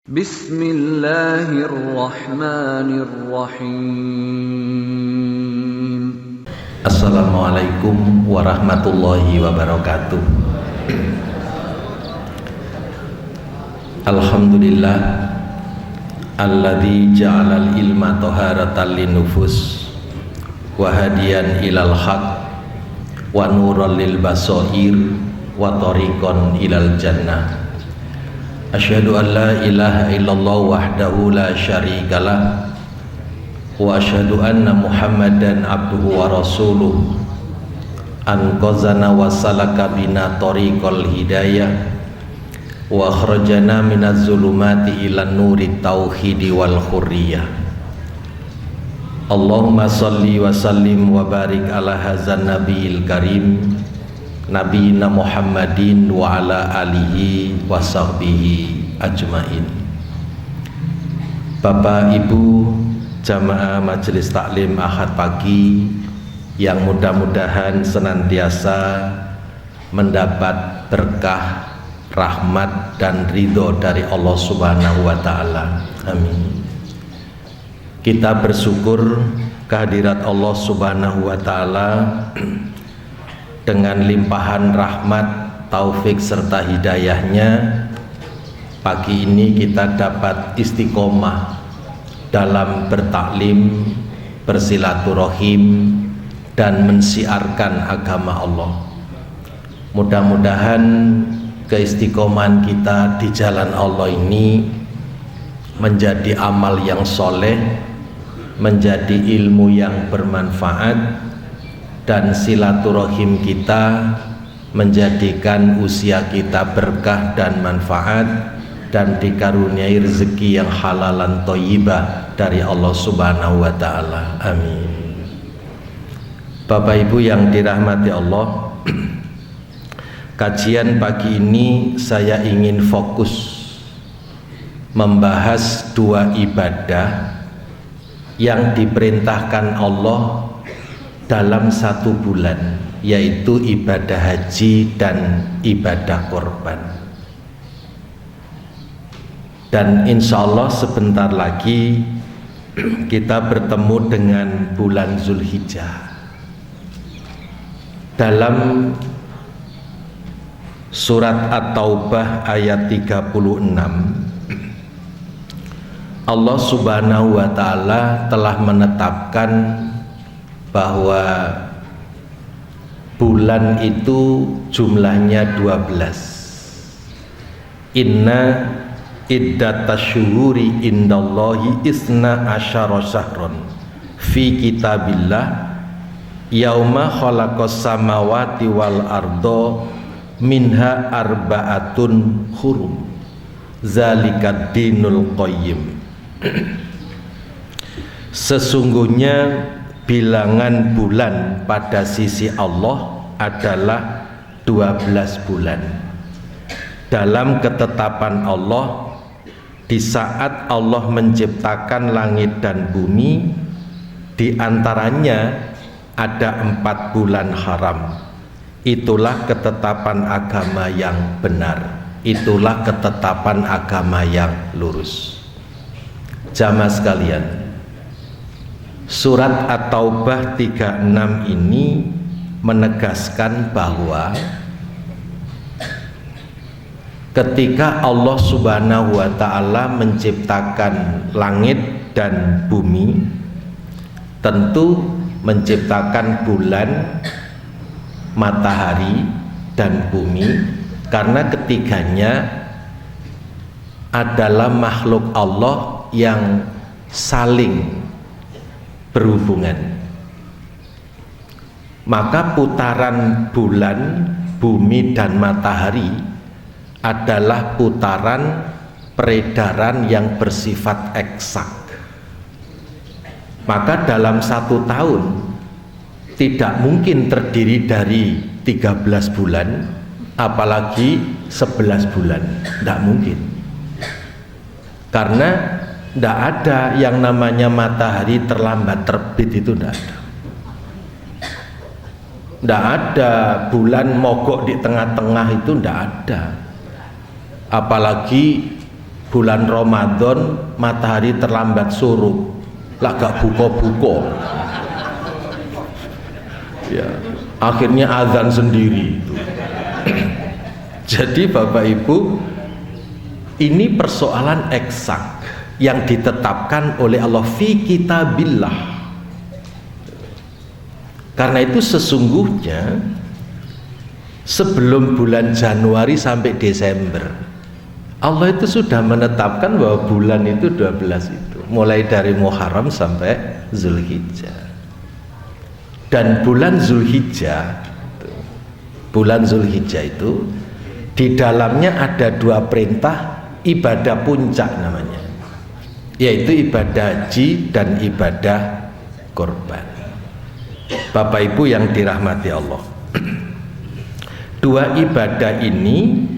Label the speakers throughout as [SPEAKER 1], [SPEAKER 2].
[SPEAKER 1] Bismillahirrahmanirrahim.
[SPEAKER 2] Assalamualaikum warahmatullahi wabarakatuh. Alhamdulillah alladzi ja'alal ilma taharatan linnufus wa hadiyan ilal haq wa nuran lil basair wa tariqan ilal jannah. Asyhadu an la ilaha illallah wahdahu la syarikalah wa asyhadu anna Muhammadan abduhu wa rasuluh anqazana wa salaka bina tariqal hidayah wa akhrajana minaz zulumati ilan nuri tauhidi wal hurriyah. Allahumma salli wa sallim wa barik ala hadzal nabiyil karim nabiyina Muhammadin wa ala alihi wa sahbihi ajmain. Bapak Ibu jamaah majelis taklim Ahad pagi yang mudah-mudahan senantiasa mendapat berkah, rahmat dan ridho dari Allah Subhanahu wa taala. Amin. Kita bersyukur kehadirat Allah Subhanahu wa taala dengan limpahan rahmat, taufik serta hidayahnya. Pagi ini kita dapat istiqomah dalam bertaklim, bersilaturahim dan mensiarkan agama Allah. Mudah-mudahan keistiqomahan kita di jalan Allah ini menjadi amal yang soleh, menjadi ilmu yang bermanfaat, dan silaturahim kita menjadikan usia kita berkah dan manfaat dan dikaruniai rezeki yang halalan thayyibah dari Allah Subhanahu wa taala. Amin. Bapak Ibu yang dirahmati Allah, kajian pagi ini saya ingin fokus membahas dua ibadah yang diperintahkan Allah dalam satu bulan, yaitu ibadah haji dan ibadah korban. Dan insya Allah sebentar lagi kita bertemu dengan bulan Zulhijjah. Dalam surat At-Taubah ayat 36, Allah Subhanahu wa taala telah menetapkan bahwa bulan itu jumlahnya 12. Inna iddatasyuhuri indallahi isna asyara syahron fi kitabillah yauma khalaqas samawati wal ardo minha arba'atun hurum zalikad dinul qayyim. Sesungguhnya bilangan bulan pada sisi Allah adalah 12 bulan. Dalam ketetapan Allah, di saat Allah menciptakan langit dan bumi, di antaranya ada 4 bulan haram. Itulah ketetapan agama yang benar. Itulah ketetapan agama yang lurus. Jamaah sekalian, surat At-Taubah 36 ini menegaskan bahwa ketika Allah Subhanahu wa taala menciptakan langit dan bumi, tentu menciptakan bulan, matahari dan bumi, karena ketiganya adalah makhluk Allah yang saling berhubungan. Maka putaran bulan, bumi dan matahari adalah putaran peredaran yang bersifat eksak. Maka dalam 1 tahun tidak mungkin terdiri dari 13 bulan, apalagi 11 bulan, tidak mungkin. Karena tidak ada yang namanya matahari terlambat terbit, itu tidak ada. Ndak ada bulan mogok di tengah-tengah, itu ndak ada. Apalagi bulan Ramadan matahari terlambat surup, lah gak buka-buka. Ya, akhirnya azan sendiri itu. Jadi Bapak Ibu, ini persoalan eksak yang ditetapkan oleh Allah fi kitabillah. Karena itu sesungguhnya sebelum bulan Januari sampai Desember, Allah itu sudah menetapkan bahwa bulan itu 12 itu, mulai dari Muharram sampai Zulhijjah. Dan bulan Zulhijjah itu di dalamnya ada 2 perintah ibadah puncak namanya, yaitu ibadah haji dan ibadah kurban. Bapak Ibu yang dirahmati Allah, 2 ibadah ini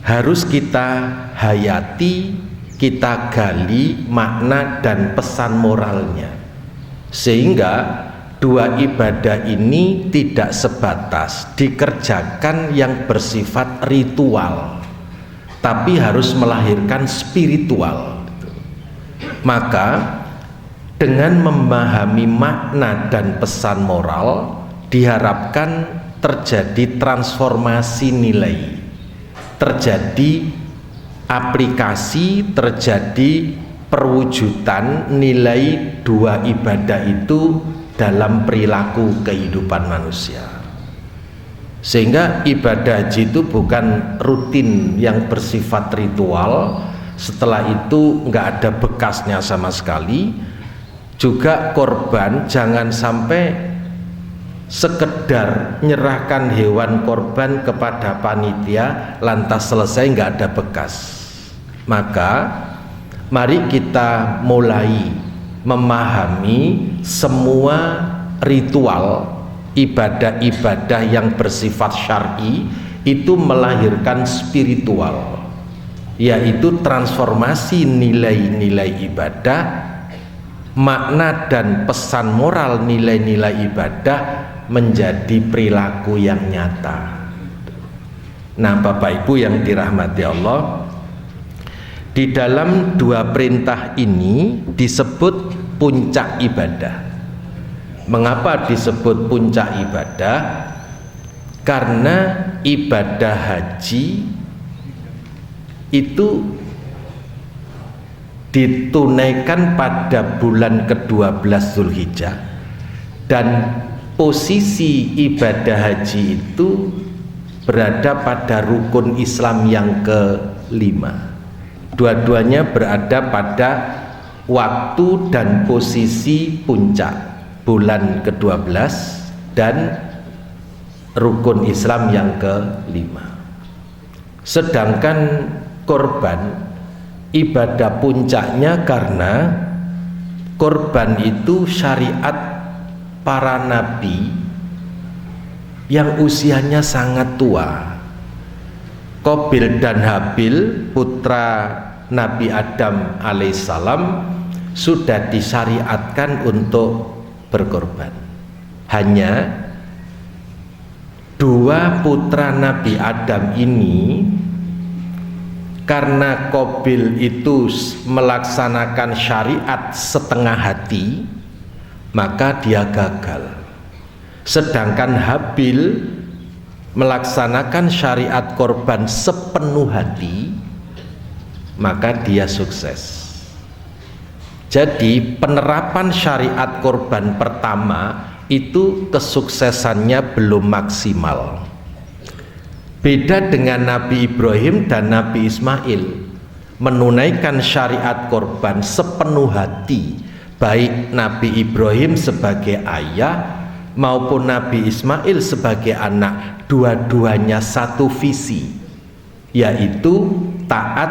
[SPEAKER 2] harus kita hayati, kita gali makna dan pesan moralnya, sehingga 2 ibadah ini tidak sebatas dikerjakan yang bersifat ritual, tapi harus melahirkan spiritual. Maka dengan memahami makna dan pesan moral, diharapkan terjadi transformasi nilai, terjadi aplikasi, terjadi perwujudan nilai 2 ibadah itu dalam perilaku kehidupan manusia. Sehingga ibadah haji itu bukan rutin yang bersifat ritual, setelah itu nggak ada bekasnya sama sekali. Juga korban jangan sampai sekedar menyerahkan hewan korban kepada panitia lantas selesai nggak ada bekas. Maka mari kita mulai memahami semua ritual ibadah-ibadah yang bersifat syar'i itu melahirkan spiritual, yaitu transformasi nilai-nilai ibadah, makna dan pesan moral nilai-nilai ibadah menjadi perilaku yang nyata. Nah Bapak Ibu yang dirahmati Allah, di dalam 2 perintah ini disebut puncak ibadah. Mengapa disebut puncak ibadah? Karena ibadah haji itu ditunaikan pada bulan ke-12 Zulhijjah, dan posisi ibadah haji itu berada pada rukun Islam yang ke-5. Dua-duanya berada pada waktu dan posisi puncak, bulan ke-12 dan rukun Islam yang ke-5. Sedangkan korban ibadah puncaknya karena korban itu syariat para nabi yang usianya sangat tua. Qabil dan Habil putra Nabi Adam alaihissalam sudah disyariatkan untuk berkorban. Hanya 2 putra Nabi Adam ini, karena Qabil itu melaksanakan syariat setengah hati, maka dia gagal. Sedangkan Habil melaksanakan syariat korban sepenuh hati, maka dia sukses. Jadi penerapan syariat korban pertama itu kesuksesannya belum maksimal. Beda dengan Nabi Ibrahim dan Nabi Ismail, menunaikan syariat korban sepenuh hati, baik Nabi Ibrahim sebagai ayah maupun Nabi Ismail sebagai anak, dua-duanya satu visi, yaitu taat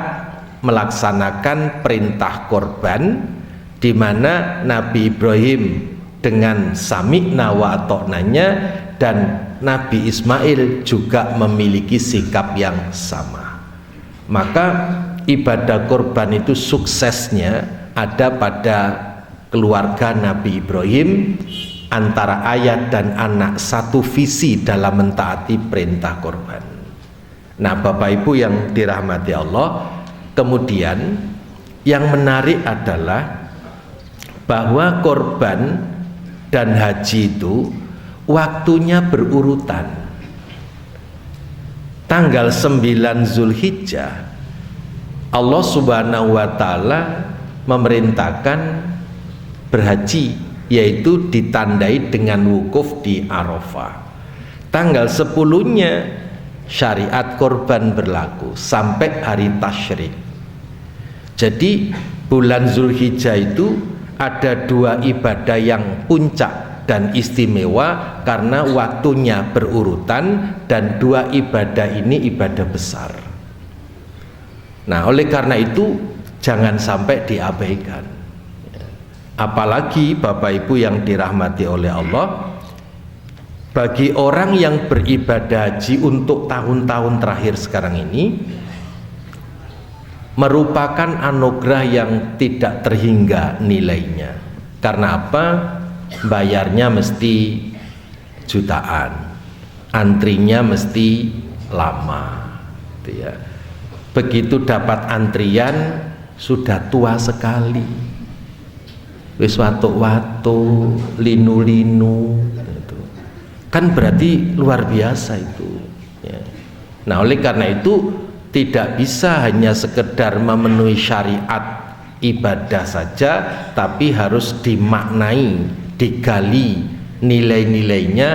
[SPEAKER 2] melaksanakan perintah korban, di mana Nabi Ibrahim dengan sami'na wa ata'nanya dan Nabi Ismail juga memiliki sikap yang sama. Maka ibadah korban itu suksesnya ada pada keluarga Nabi Ibrahim antara ayah dan anak satu visi dalam mentaati perintah korban. Nah, Bapak Ibu yang dirahmati Allah, kemudian yang menarik adalah bahwa korban dan haji itu waktunya berurutan. Tanggal 9 Zulhijjah Allah Subhanahu wa Ta'ala memerintahkan berhaji, yaitu ditandai dengan wukuf di Arafah. Tanggal 10-nya syariat korban berlaku sampai hari tasyrik. Jadi bulan Zulhijjah itu ada dua ibadah yang puncak dan istimewa karena waktunya berurutan, dan dua ibadah ini ibadah besar. Nah, oleh karena itu jangan sampai diabaikan. Apalagi Bapak Ibu yang dirahmati oleh Allah, bagi orang yang beribadah haji untuk tahun-tahun terakhir sekarang ini merupakan anugerah yang tidak terhingga nilainya. Karena apa? Bayarnya mesti jutaan, antrinya mesti lama, gitu ya. Begitu dapat antrian sudah tua sekali, wis watu-watu, linu-linu, gitu. Kan berarti luar biasa itu ya. Nah, oleh karena itu tidak bisa hanya sekedar memenuhi syariat ibadah saja, tapi harus dimaknai, digali nilai-nilainya,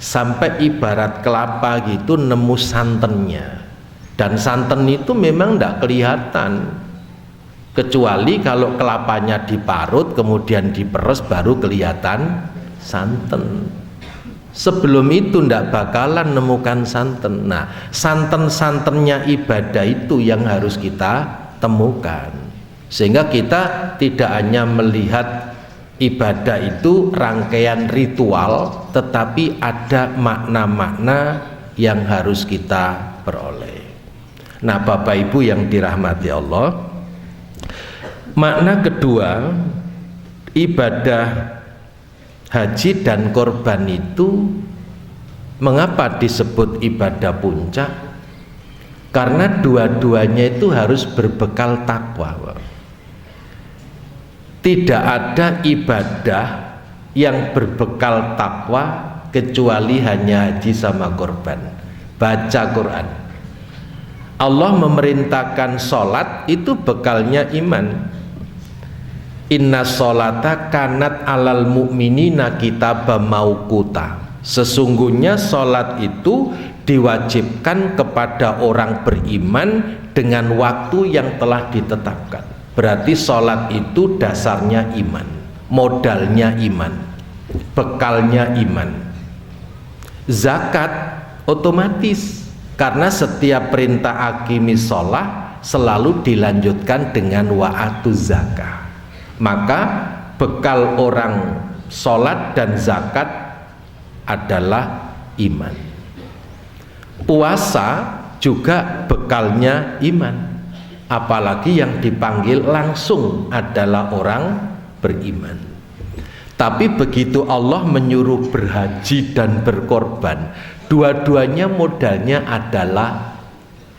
[SPEAKER 2] sampai ibarat kelapa gitu nemu santannya. Dan santan itu memang tidak kelihatan, kecuali kalau kelapanya diparut kemudian diperes baru kelihatan santan. Sebelum itu tidak bakalan nemukan santan. Nah, santan-santannya ibadah itu yang harus kita temukan, sehingga kita tidak hanya melihat ibadah itu rangkaian ritual, tetapi ada makna-makna yang harus kita peroleh. Nah, Bapak Ibu yang dirahmati Allah, makna kedua ibadah haji dan korban itu mengapa disebut ibadah puncak? Karena dua-duanya itu harus berbekal takwa. Tidak ada ibadah yang berbekal takwa kecuali hanya haji sama korban, baca Quran. Allah memerintahkan sholat itu bekalnya iman. Inna sholata kanat alal mu'minina kitabam mauquta. Sesungguhnya sholat itu diwajibkan kepada orang beriman dengan waktu yang telah ditetapkan. Berarti sholat itu dasarnya iman, modalnya iman, bekalnya iman. Zakat otomatis, karena setiap perintah aqimis sholah selalu dilanjutkan dengan wa'atu zakah. Maka bekal orang sholat dan zakat adalah iman. Puasa juga bekalnya iman, apalagi yang dipanggil langsung adalah orang beriman. Tapi begitu Allah menyuruh berhaji dan berkorban, dua-duanya modalnya adalah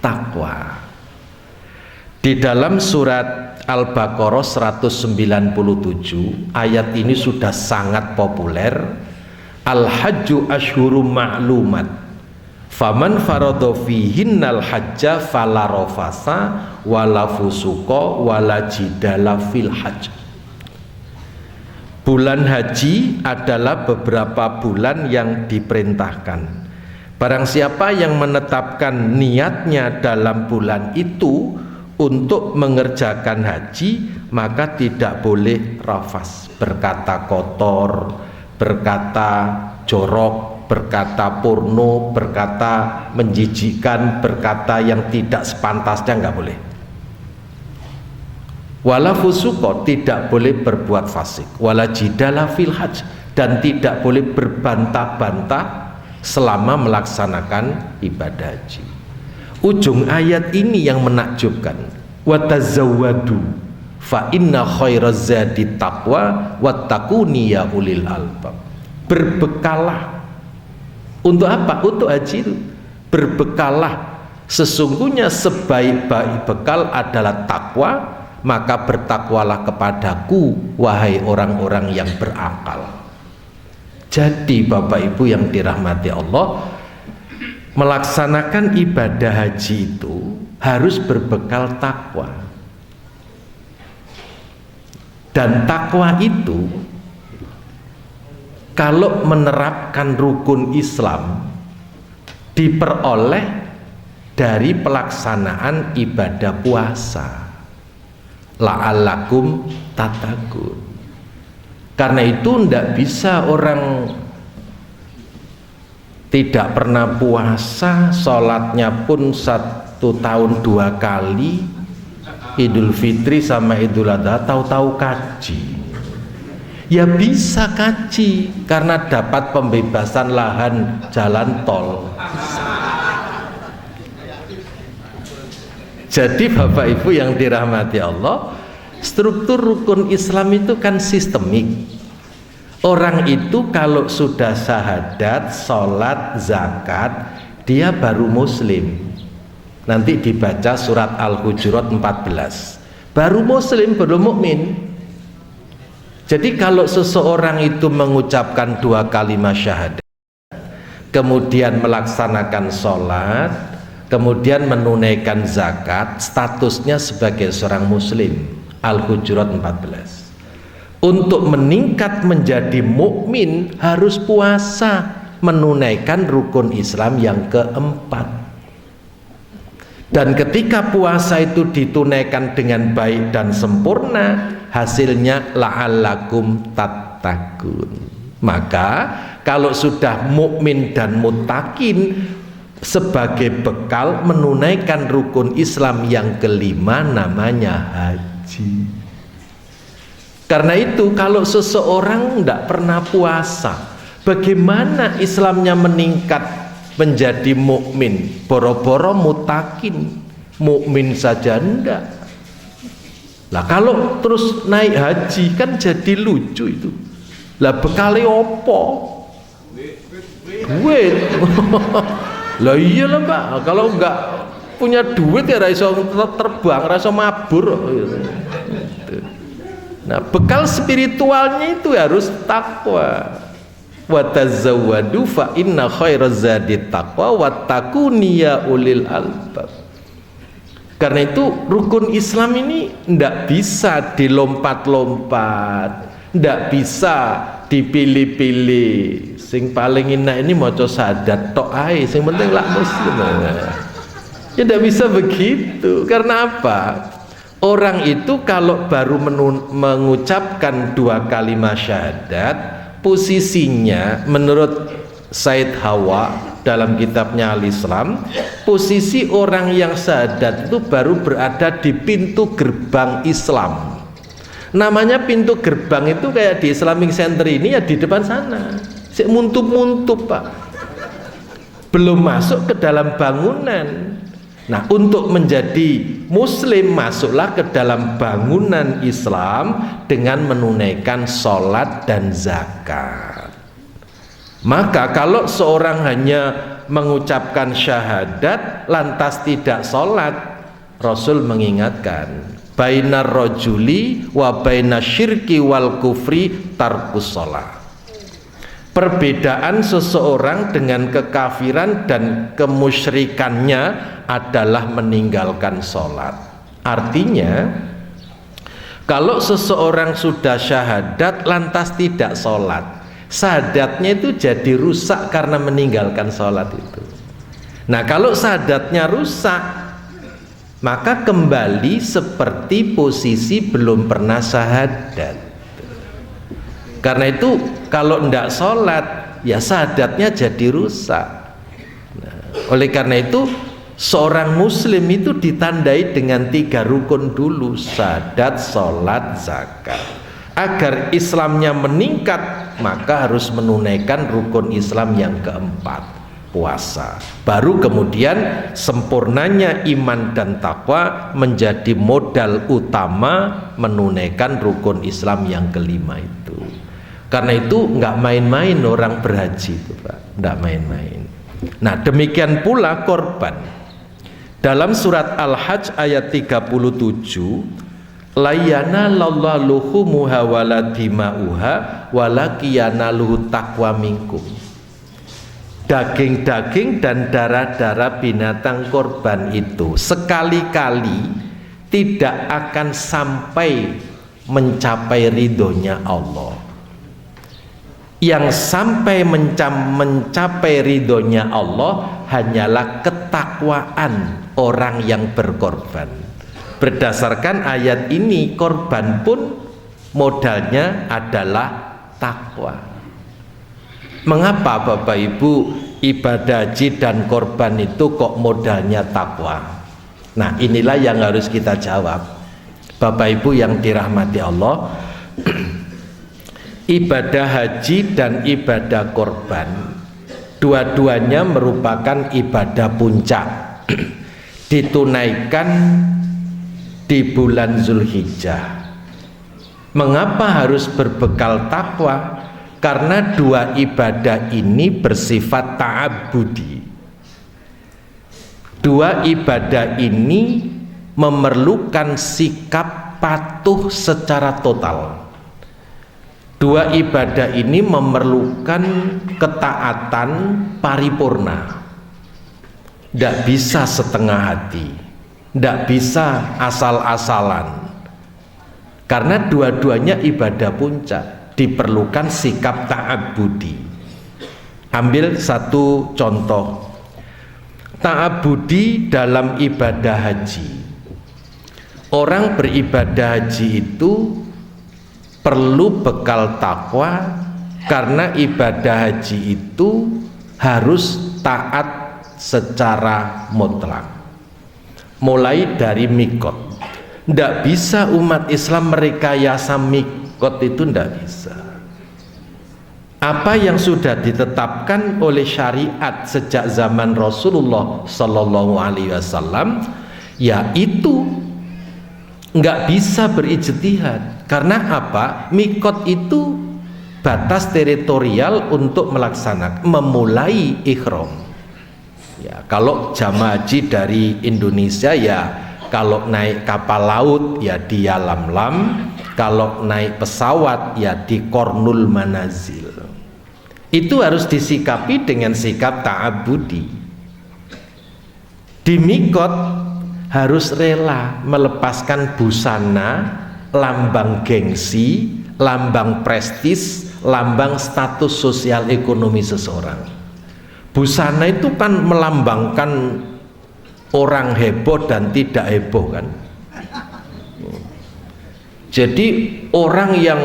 [SPEAKER 2] takwa. Di dalam surat Al-Baqarah 197 ayat ini sudah sangat populer. Al-hajju asyhurum ma'lumat, faman faradha fihinnal hajja fala rafasa wala fusuqa wala jidala fil hajj. Bulan haji adalah beberapa bulan yang diperintahkan. Barang siapa yang menetapkan niatnya dalam bulan itu untuk mengerjakan haji, maka tidak boleh rafas, berkata kotor, berkata jorok, berkata porno, berkata menjijikkan, berkata yang tidak sepantasnya, nggak boleh. Wala fusuqa, tidak boleh berbuat fasik, wala jidala fil hajj, dan tidak boleh berbantah-bantah selama melaksanakan ibadah haji. Ujung ayat ini yang menakjubkan. Wa tazawwadu fa inna khairaz zadi taqwa wattaquni ya ulil albab. Berbekallah. Untuk apa? Untuk haji itu. Berbekallah. Sesungguhnya sebaik-baik bekal adalah takwa, maka bertakwalah kepadaku, wahai orang-orang yang berakal. Jadi Bapak Ibu yang dirahmati Allah, melaksanakan ibadah haji itu harus berbekal takwa. Dan takwa itu kalau menerapkan rukun Islam diperoleh dari pelaksanaan ibadah puasa. La'allakum tattaqun. Karena itu tidak bisa orang tidak pernah puasa, sholatnya pun 1 tahun 2 kali, Idul Fitri sama Idul Adha tahu-tahu kaji. Ya bisa kaji karena dapat pembebasan lahan jalan tol. Jadi Bapak Ibu yang dirahmati Allah, struktur rukun Islam itu kan sistemik. Orang itu kalau sudah syahadat, sholat, zakat, dia baru muslim. Nanti dibaca surat Al-Hujurat 14. Baru muslim, belum mukmin. Jadi kalau seseorang itu mengucapkan 2 kalimat syahadat, kemudian melaksanakan sholat, kemudian menunaikan zakat, statusnya sebagai seorang muslim. Al-Hujurat 14. Untuk meningkat menjadi mukmin harus puasa, menunaikan rukun Islam yang keempat. Dan ketika puasa itu ditunaikan dengan baik dan sempurna, hasilnya la'allakum tattaqun. Maka kalau sudah mukmin dan muttaqin, sebagai bekal menunaikan rukun Islam yang kelima namanya haji. Karena itu kalau seseorang tidak pernah puasa, bagaimana Islamnya meningkat menjadi mukmin? Boro-boro muttaqin, mukmin saja enggak. Lah kalau terus naik haji kan jadi lucu itu. Lah bekale opo? Duit. Lah iyalah Pak, kalau enggak punya duit ya ra iso terbang, ra iso mabur. Nah, bekal spiritualnya itu harus takwa. Wa tazawwadu fa inna khairaz zadi taqwa wattaquni ya ulil albab. Karena itu rukun Islam ini ndak bisa dilompat-lompat, ndak bisa dipilih-pilih. Sing paling enak ini maca syahadat tok ae, sing penting lak muslim. Ya ndak bisa begitu. Karena apa? Orang itu kalau baru mengucapkan 2 kalimat syahadat, posisinya menurut Said Hawa dalam kitabnya Al-Islam, posisi orang yang syahadat itu baru berada di pintu gerbang Islam. Namanya pintu gerbang itu kayak di Islamic Center ini ya di depan sana. Sik muntup-muntup Pak. Belum masuk ke dalam bangunan. Nah, untuk menjadi muslim masuklah ke dalam bangunan Islam dengan menunaikan sholat dan zakat. Maka kalau seorang hanya mengucapkan syahadat lantas tidak sholat, Rasul mengingatkan, bainar rajuli wa bainasyirki wal kufri tarkus sholat. Perbedaan seseorang dengan kekafiran dan kemusyrikannya adalah meninggalkan sholat. Artinya kalau seseorang sudah syahadat lantas tidak sholat, syahadatnya itu jadi rusak karena meninggalkan sholat itu. Nah kalau syahadatnya rusak, maka kembali seperti posisi belum pernah syahadat. Karena itu kalau tidak sholat ya syahadatnya jadi rusak. Nah, oleh karena itu seorang muslim itu ditandai dengan 3 rukun dulu, syahadat, sholat, zakat. Agar Islamnya meningkat maka harus menunaikan rukun Islam yang keempat, puasa. Baru kemudian sempurnanya iman dan takwa menjadi modal utama menunaikan rukun Islam yang kelima itu. Karena itu nggak main-main orang berhaji itu Pak, nggak main-main. Nah demikian pula korban. Dalam surat Al-Hajj ayat 37, layana lallaluhumuha waladima'uha walakiyanaluhu taqwa minkum. Daging-daging dan darah-darah binatang korban itu sekali-kali tidak akan sampai mencapai ridhonya Allah. Yang sampai mencapai ridhonya Allah hanyalah ketakwaan orang yang berkorban. Berdasarkan ayat ini, korban pun modalnya adalah takwa. Mengapa Bapak Ibu ibadah haji dan korban itu kok modalnya takwa? Nah inilah yang harus kita jawab Bapak Ibu yang dirahmati Allah. Ibadah haji dan ibadah korban dua-duanya merupakan ibadah puncak ditunaikan di bulan Zulhijjah. Mengapa harus berbekal takwa? Karena dua ibadah ini bersifat ta'abbudi. Dua ibadah ini memerlukan sikap patuh secara total. Dua ibadah ini memerlukan ketaatan paripurna. Tidak bisa setengah hati, tidak bisa asal-asalan. Karena dua-duanya ibadah puncak, diperlukan sikap ta'abbudi. Ambil satu contoh. Ta'abbudi dalam ibadah haji. Orang beribadah haji itu perlu bekal takwa, karena ibadah haji itu harus taat secara mutlak. Mulai dari mikot, tidak bisa umat Islam merekayasa mikot itu, tidak bisa. Apa yang sudah ditetapkan oleh syariat sejak zaman Rasulullah Sallallahu Alaihi Wasallam, yaitu nggak bisa berijtihad. Karena apa? Mikot itu batas teritorial untuk melaksanakan memulai ihram. Ya, kalau jamaah haji dari Indonesia ya kalau naik kapal laut ya di Yalamlam, kalau naik pesawat ya di Kornul Manazil. Itu harus disikapi dengan sikap ta'abbudi. Di mikot harus rela melepaskan busana, lambang gengsi, lambang prestis, lambang status sosial ekonomi seseorang. Busana itu kan melambangkan orang heboh dan tidak heboh kan. Jadi orang yang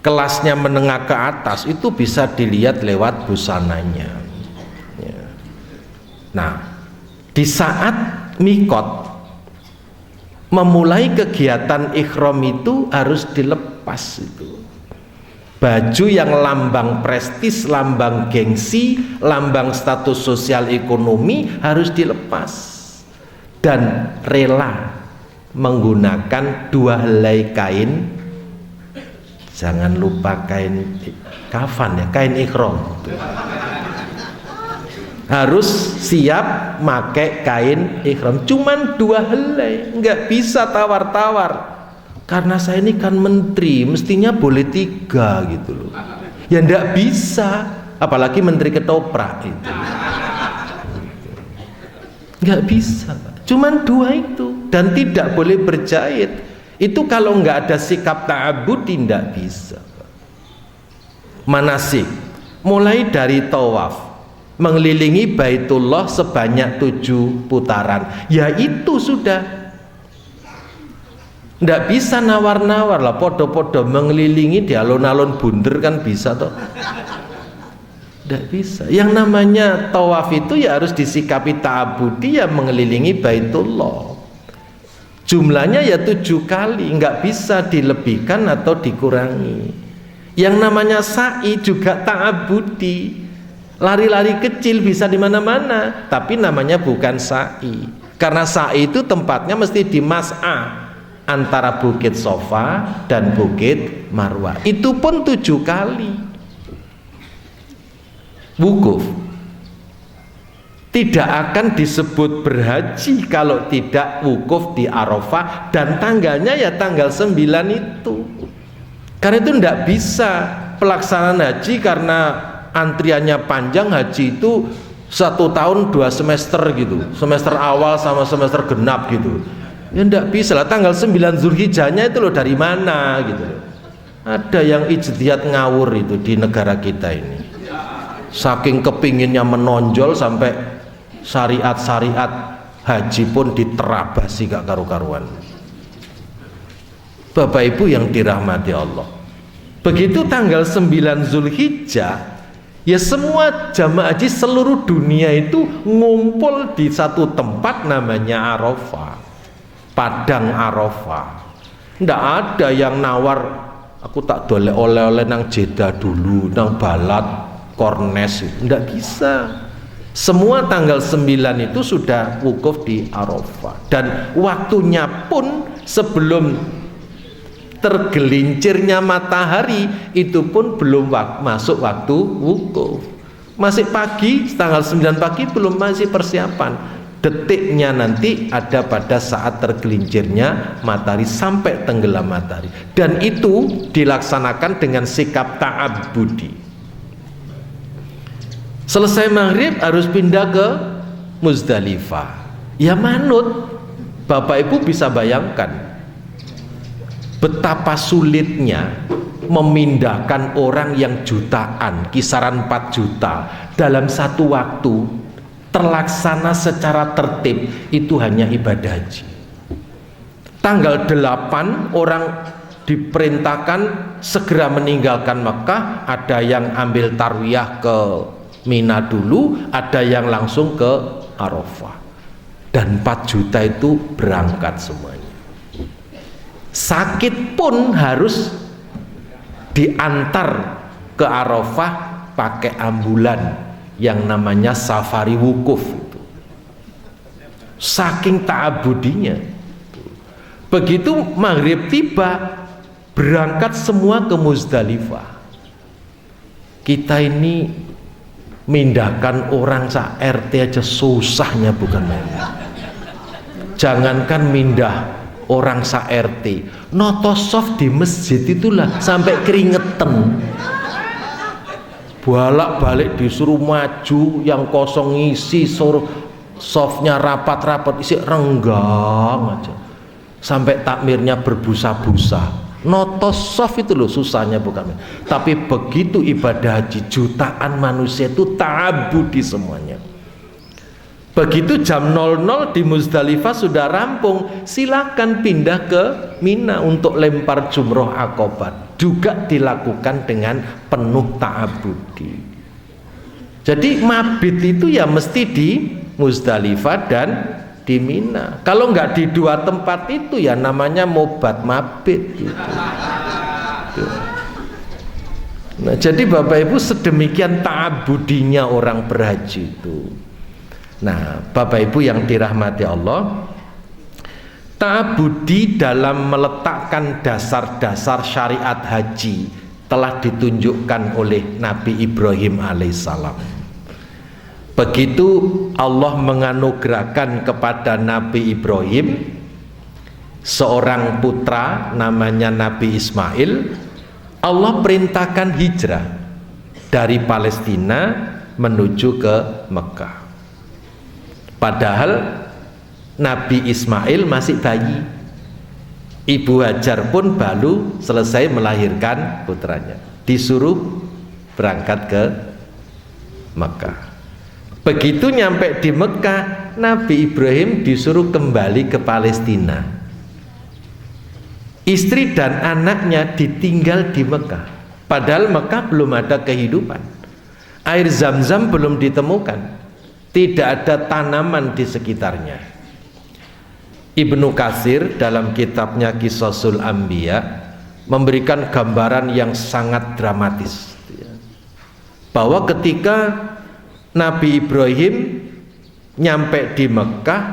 [SPEAKER 2] kelasnya menengah ke atas itu bisa dilihat lewat busananya. Nah, di saat mikot memulai kegiatan ihram itu harus dilepas itu. Baju yang lambang prestis, lambang gengsi, lambang status sosial ekonomi harus dilepas dan rela menggunakan dua helai kain. Jangan lupa kain kafan ya, kain ihram. Harus siap pakai kain ihram. Cuman dua helai, nggak bisa tawar-tawar. Karena saya ini kan menteri, mestinya boleh 3 gitu loh. Ya nggak bisa, apalagi menteri ketoprak itu. Nggak bisa. Cuman 2 itu dan tidak boleh berjahit. Itu kalau nggak ada sikap ta'abbudi nggak bisa. Manasik, mulai dari tawaf, mengelilingi Baitullah sebanyak 7 putaran, ya itu sudah. Nggak bisa nawar-nawar lah, podo-podo mengelilingi di alun-alun bunder kan bisa toh. Nggak bisa. Yang namanya tawaf itu ya harus disikapi ta'abbudi, ya mengelilingi Baitullah. Jumlahnya ya 7 kali, nggak bisa dilebihkan atau dikurangi. Yang namanya sa'i juga ta'abbudi. Lari-lari kecil bisa di mana-mana, tapi namanya bukan sa'i. Karena sa'i itu tempatnya mesti di mas'ah. antara Bukit Sofa dan Bukit Marwah. Itu pun 7 kali wukuf. Tidak akan disebut berhaji kalau tidak wukuf di Arafah, dan tanggalnya ya tanggal 9 itu. Karena itu tidak bisa pelaksanaan haji karena antriannya panjang. Haji itu 1 tahun 2 semester gitu, semester awal sama semester genap gitu. Ya enggak bisa lah, tanggal 9 Zulhijjahnya itu loh dari mana gitu. Ada yang ijtihad ngawur itu di negara kita ini. Saking kepinginnya menonjol sampai syariat-syariat haji pun diterabasi gak karu-karuan. Bapak Ibu yang dirahmati Allah, begitu tanggal 9 Zulhijjah, ya semua jamaah haji seluruh dunia itu ngumpul di satu tempat namanya Arafah, Padang Arafah. Ndak ada yang nawar, aku tak dolek oleh-oleh nang Jeddah dulu, nang Balat, Kornes, ndak bisa. Semua tanggal 9 itu sudah wukuf di Arafah, dan waktunya pun sebelum tergelincirnya matahari itu pun belum masuk waktu wukuf. Masih pagi, tanggal 9 pagi belum, masih persiapan. Detiknya nanti ada pada saat tergelincirnya matahari sampai tenggelam matahari, dan itu dilaksanakan dengan sikap ta'abbudi. Selesai maghrib harus pindah ke Muzdalifah. Ya manut. Bapak Ibu bisa bayangkan betapa sulitnya memindahkan orang yang jutaan, kisaran 4 juta dalam satu waktu, terlaksana secara tertib. Itu hanya ibadah haji. Tanggal 8 orang diperintahkan segera meninggalkan Mekah. Ada yang ambil tarwiyah ke Mina dulu, ada yang langsung ke Arafah, dan 4 juta itu berangkat semuanya. Sakit pun harus diantar ke Arafah pakai ambulan yang namanya safari wukuf. Saking ta'abudinya. Begitu maghrib tiba, berangkat semua ke Muzdalifah. Kita ini mindahkan orang sa RT aja susahnya bukan main. Jangankan mindah orang sa RT, notosof di masjid itulah sampai keringetan. Bolak-balik disuruh maju, yang kosong isi, suruh softnya rapat-rapat, isi renggang aja. Sampai takmirnya berbusa-busa. Notos soft itu loh susahnya bukan main. Tapi begitu ibadah haji, jutaan manusia itu ta'abudi semuanya. Begitu jam 00 di Muzdalifah sudah rampung, silakan pindah ke Mina untuk lempar jumroh Aqobah. Juga dilakukan dengan penuh ta'abudi. Jadi mabit itu ya mesti di Muzdalifah dan di Mina. Kalau nggak di 2 tempat itu ya namanya mobat mabit gitu. Nah, jadi Bapak Ibu sedemikian ta'abudinya orang berhaji itu. Nah, Bapak Ibu yang dirahmati Allah, ta'abudi dalam meletakkan dasar-dasar syariat haji telah ditunjukkan oleh Nabi Ibrahim alaihissalam. Begitu Allah menganugerahkan kepada Nabi Ibrahim seorang putra namanya Nabi Ismail, Allah perintahkan hijrah dari Palestina menuju ke Mekah. Padahal Nabi Ismail masih bayi. Ibu Hajar pun baru selesai melahirkan putranya, disuruh berangkat ke Mekah. Begitu nyampe di Mekah, Nabi Ibrahim disuruh kembali ke Palestina. Istri dan anaknya ditinggal di Mekah. Padahal Mekah belum ada kehidupan. Air Zam-Zam belum ditemukan. Tidak ada tanaman di sekitarnya. Ibnu Katsir dalam kitabnya Qisasul Anbiya memberikan gambaran yang sangat dramatis, bahwa ketika Nabi Ibrahim nyampe di Mekah,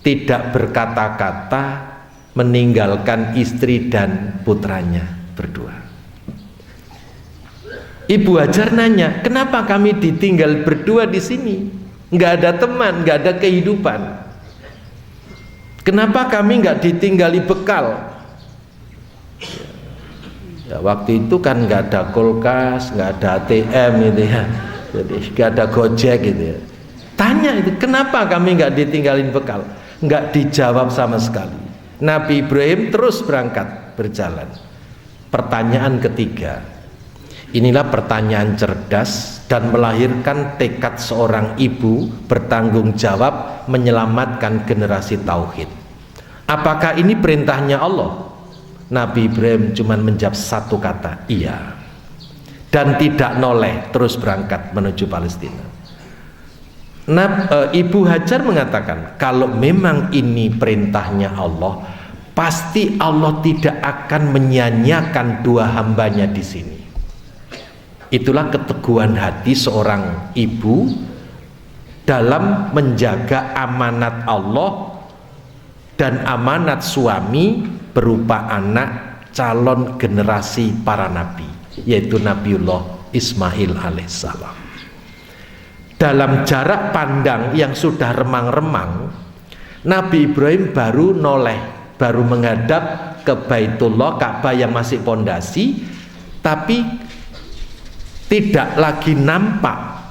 [SPEAKER 2] tidak berkata-kata, meninggalkan istri dan putranya berdua. Ibu Hajar nanya, kenapa kami ditinggal berdua di sini? Nggak ada teman, nggak ada kehidupan. Kenapa kami nggak ditinggali bekal? Ya, waktu itu kan nggak ada kulkas, nggak ada ATM gitu ya, jadi nggak ada Gojek gitu ya. Tanya itu, kenapa kami nggak ditinggalin bekal? Nggak dijawab sama sekali. Nabi Ibrahim terus berangkat berjalan. Pertanyaan ketiga, inilah pertanyaan cerdas dan melahirkan tekad seorang ibu bertanggung jawab menyelamatkan generasi tauhid. Apakah ini perintahnya Allah? Nabi Ibrahim cuma menjawab satu kata, iya, dan tidak noleh, terus berangkat menuju Palestina. Ibu Hajar mengatakan, kalau memang ini perintahnya Allah, pasti Allah tidak akan menyia-nyiakan dua hambanya di sini. Itulah keteguhan hati seorang ibu dalam menjaga amanat Allah dan amanat suami berupa anak calon generasi para nabi, yaitu Nabiullah Ismail alaihissalam. Dalam jarak pandang yang sudah remang-remang, Nabi Ibrahim baru noleh, baru menghadap ke Baitullah, Ka'bah yang masih pondasi, tapi tidak lagi nampak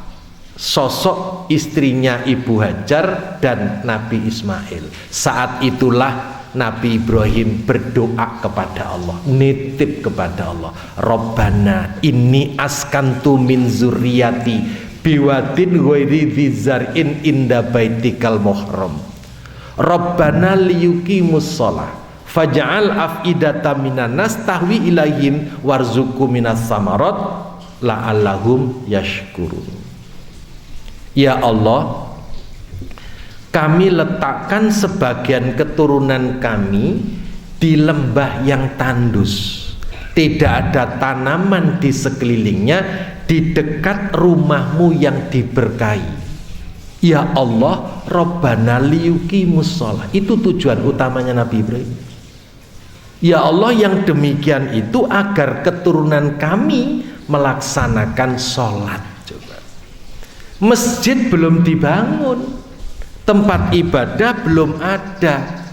[SPEAKER 2] sosok istrinya Ibu Hajar dan Nabi Ismail. Saat itulah Nabi Ibrahim berdoa kepada Allah, nitip kepada Allah, Rabbana inni askantu min zurriyati biwadin ghairi dzar'in inda baitikal muharram Rabbana liyuqimus shalah faj'al af'idatan minan nas tahwi ilaihim warzuqhum minas samarat la'allahum yashkurun. Ya Allah, kami letakkan sebagian keturunan kami di lembah yang tandus, tidak ada tanaman di sekelilingnya, di dekat rumahmu yang diberkahi. Ya Allah, Rabbana liyuqimus shalah. Itu tujuan utamanya Nabi Ibrahim. Ya Allah, yang demikian itu agar keturunan kami melaksanakan sholat. Coba, masjid belum dibangun, tempat ibadah belum ada,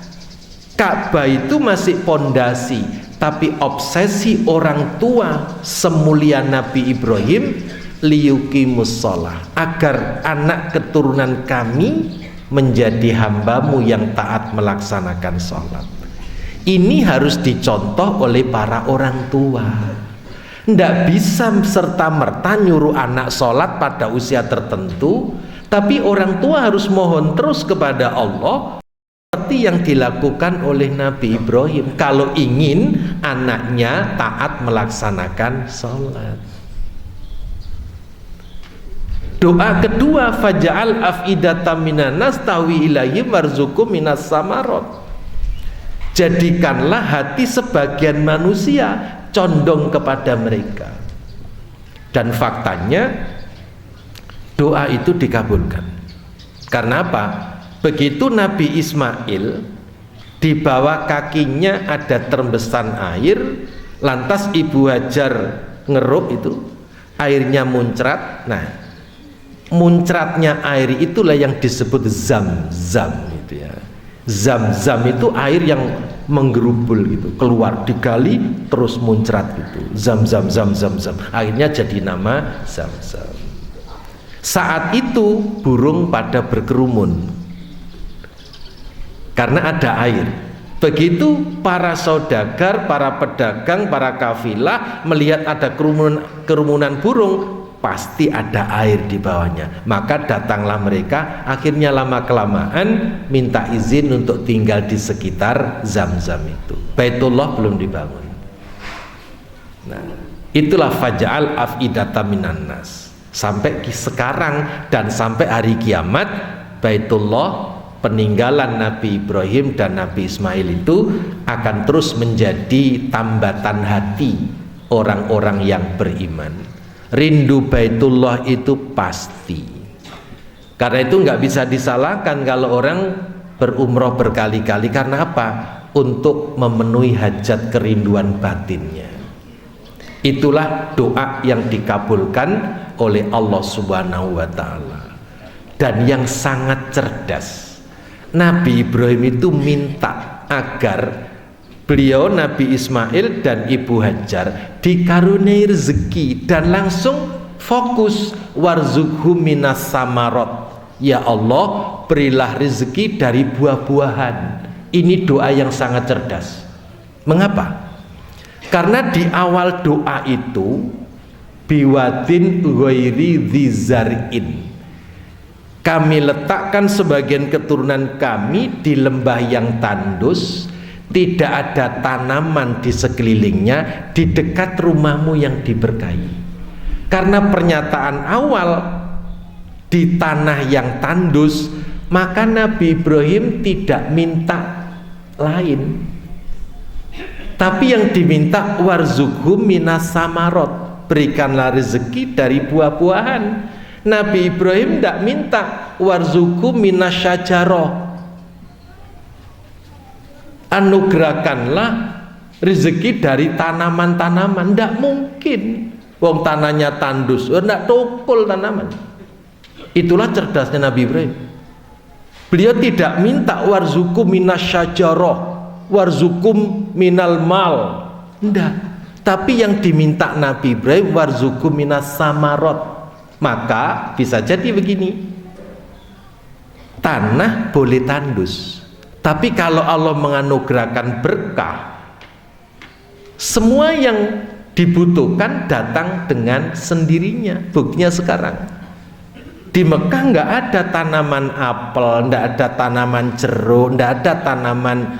[SPEAKER 2] Ka'bah itu masih pondasi, tapi obsesi orang tua semulia Nabi Ibrahim, liyuqimus shalah, agar anak keturunan kami menjadi hambamu yang taat melaksanakan sholat. Ini harus dicontoh oleh para orang tua. Tidak bisa serta-merta nyuruh anak sholat pada usia tertentu, tapi orang tua harus mohon terus kepada Allah seperti yang dilakukan oleh Nabi Ibrahim kalau ingin anaknya taat melaksanakan sholat. Doa kedua, faj'al af'idatan minan nas tahwi ilaihim warzuqhum minas samarat. Jadikanlah hati sebagian manusia condong kepada mereka. Dan faktanya doa itu dikabulkan. Karena apa? Begitu Nabi Ismail, di bawah kakinya ada terembesan air, lantas Ibu Hajar ngeruk itu, airnya muncrat. Nah, muncratnya air itulah yang disebut zam-zam gitu ya. Zam-zam itu air yang menggerubul gitu, keluar digali terus muncrat gitu. Zam-zam, zam-zam, akhirnya jadi nama zam-zam. Saat itu burung pada berkerumun karena ada air. Begitu para saudagar, para pedagang, para kafilah melihat ada kerumunan burung, pasti ada air di bawahnya. Maka datanglah mereka, akhirnya lama-kelamaan minta izin untuk tinggal di sekitar zam-zam itu. Baitullah belum dibangun. Nah, itulah faj'al af'idatan minan nas. Sampai sekarang dan sampai hari kiamat, Baitullah, peninggalan Nabi Ibrahim dan Nabi Ismail itu akan terus menjadi tambatan hati orang-orang yang beriman. Rindu Baitullah itu pasti. Karena itu nggak bisa disalahkan kalau orang berumroh berkali-kali. Karena apa? untuk memenuhi hajat kerinduan batinnya. Itulah doa yang dikabulkan oleh Allah Subhanahu wa Ta'ala. Dan yang sangat cerdas, Nabi Ibrahim itu minta agar beliau Nabi Ismail dan Ibu Hajar dikaruniai rezeki dan langsung fokus warzuqhu minas samarot. Ya Allah, berilah rezeki dari buah-buahan. Ini doa yang sangat cerdas. Mengapa? Karena di awal doa itu biwadin ghairi dzar'in, kami letakkan sebagian keturunan kami di lembah yang tandus, tidak ada tanaman di sekelilingnya, di dekat rumahmu yang diberkahi. Karena pernyataan awal di tanah yang tandus, maka Nabi Ibrahim tidak minta lain, tapi yang diminta warzuqhu minas samarot, berikanlah rezeki dari buah-buahan. Nabi Ibrahim tidak minta warzuqhu minas syajarah, anugerahkanlah rezeki dari tanaman-tanaman. Tidak mungkin, wong tanahnya tandus, tidak tukul tanaman. Itulah cerdasnya Nabi Ibrahim. Beliau tidak minta warzuqhu minas syajarah, warzuqum minal mal, enggak. Tapi yang diminta Nabi Ibrahim warzuqhu minas samarot. Maka bisa jadi begini, tanah boleh tandus, tapi kalau Allah menganugerahkan berkah, semua yang dibutuhkan datang dengan sendirinya. Buktinya sekarang di Mekah nggak ada tanaman apel, nggak ada tanaman jeruk, nggak ada tanaman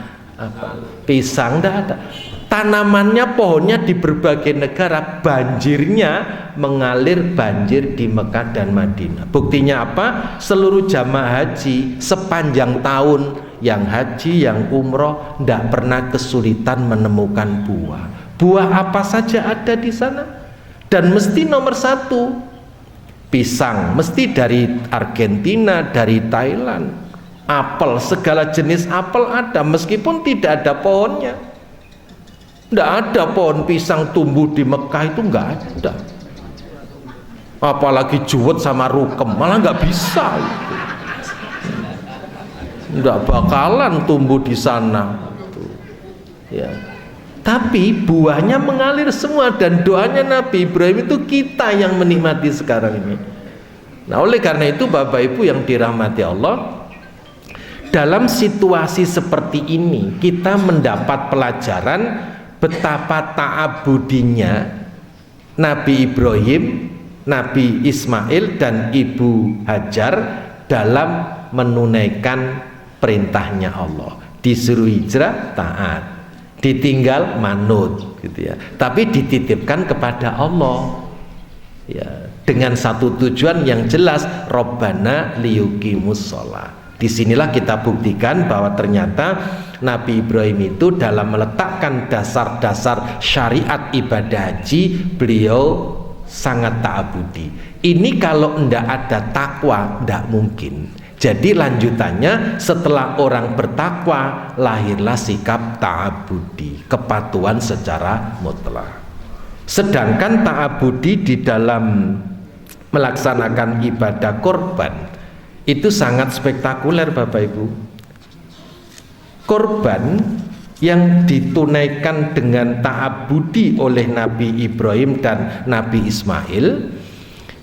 [SPEAKER 2] pisang, nggak ada. Tanamannya, pohonnya di berbagai negara, banjirnya mengalir banjir di Mekah dan Madinah. Buktinya apa? Seluruh jamaah haji sepanjang tahun, yang haji, yang umroh, nggak pernah kesulitan menemukan buah. Buah apa saja ada di sana, dan mesti nomor satu pisang, mesti dari Argentina, dari Thailand. Apel, segala jenis apel ada, meskipun tidak ada pohonnya. Tidak ada pohon pisang tumbuh di Mekah, itu nggak ada. Apalagi juwet sama rukem, malah nggak bisa. Nggak bakalan tumbuh di sana. Ya. Tapi buahnya mengalir semua, dan doanya Nabi Ibrahim itu kita yang menikmati sekarang ini. Nah, oleh karena itu Bapak Ibu yang dirahmati Allah, dalam situasi seperti ini kita mendapat pelajaran betapa ta'abudinya Nabi Ibrahim, Nabi Ismail dan Ibu Hajar dalam menunaikan perintahnya Allah. Disuruh hijrah, taat, ditinggal, manut, gitu ya. Tapi dititipkan kepada Allah, ya, dengan satu tujuan yang jelas, Rabbana liyuqimus shalah. Disinilah kita buktikan bahwa ternyata Nabi Ibrahim itu dalam meletakkan dasar-dasar syariat ibadah haji, beliau sangat ta'abudi. Ini kalau tidak ada takwa, tidak mungkin. Jadi lanjutannya, setelah orang bertakwa, lahirlah sikap ta'abudi, kepatuhan secara mutlak. Sedangkan ta'abudi di dalam melaksanakan ibadah korban itu sangat spektakuler Bapak Ibu. Korban yang ditunaikan dengan ta'abudi oleh Nabi Ibrahim dan Nabi Ismail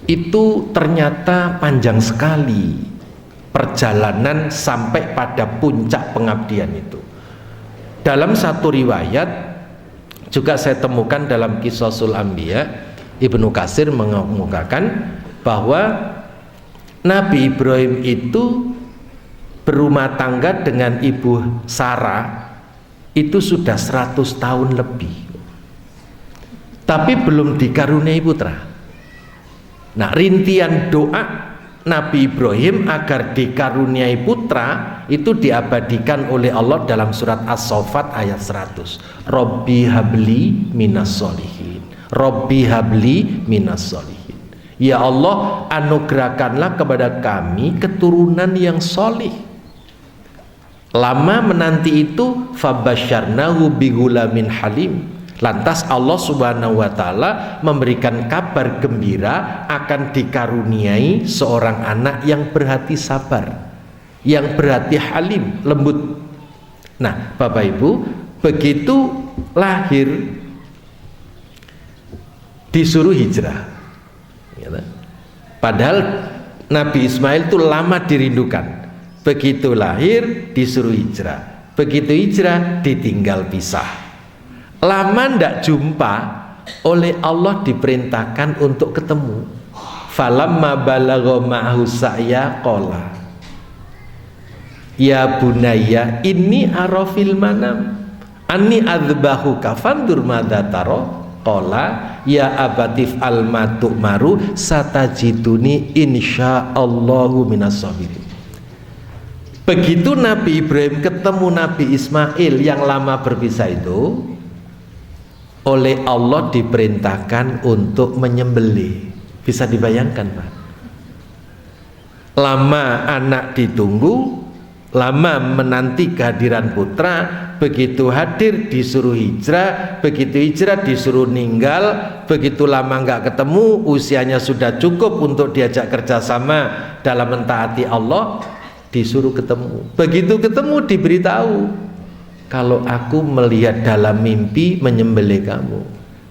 [SPEAKER 2] itu ternyata panjang sekali perjalanan sampai pada puncak pengabdian itu. Dalam satu riwayat juga saya temukan dalam Qisasul Anbiya, Ibnu Katsir mengemukakan bahwa Nabi Ibrahim itu berumah tangga dengan Ibu Sarah itu sudah 100 tahun lebih, tapi belum dikaruniai putra. Nah, rintian doa Nabi Ibrahim agar dikaruniai putra itu diabadikan oleh Allah dalam surat As-Saffat ayat 100. Robbi habli minas sholihin, Robbi habli minas sholihin. Ya Allah, anugerahkanlah kepada kami keturunan yang solih. Lama menanti itu fabasyarnahu bigulamin halim. Lantas Allah Subhanahu wa taala memberikan kabar gembira akan dikaruniai seorang anak yang berhati sabar, yang berhati halim, lembut. Nah, Bapak Ibu, begitu lahir disuruh hijrah. Padahal Nabi Ismail itu lama dirindukan. Begitu lahir disuruh hijrah, begitu hijrah ditinggal pisah. Lama ndak jumpa, oleh Allah diperintahkan untuk ketemu. Falamma balagha ma'ahu sa'ya qala ya bunayya inni arafil manam anni adzbahuka fandur madza tara qala ya abatif almatu maru satajiduni insyaallahu minas sabirin. Begitu Nabi Ibrahim ketemu Nabi Ismail yang lama berpisah itu, oleh Allah diperintahkan untuk menyembelih. Bisa dibayangkan, Pak? Lama anak ditunggu, lama menanti kehadiran putra, begitu hadir disuruh hijrah, begitu hijrah disuruh ninggal, begitu lama nggak ketemu, usianya sudah cukup untuk diajak kerjasama dalam mentaati Allah, disuruh ketemu. Begitu ketemu diberitahu, kalau aku melihat dalam mimpi menyembelih kamu.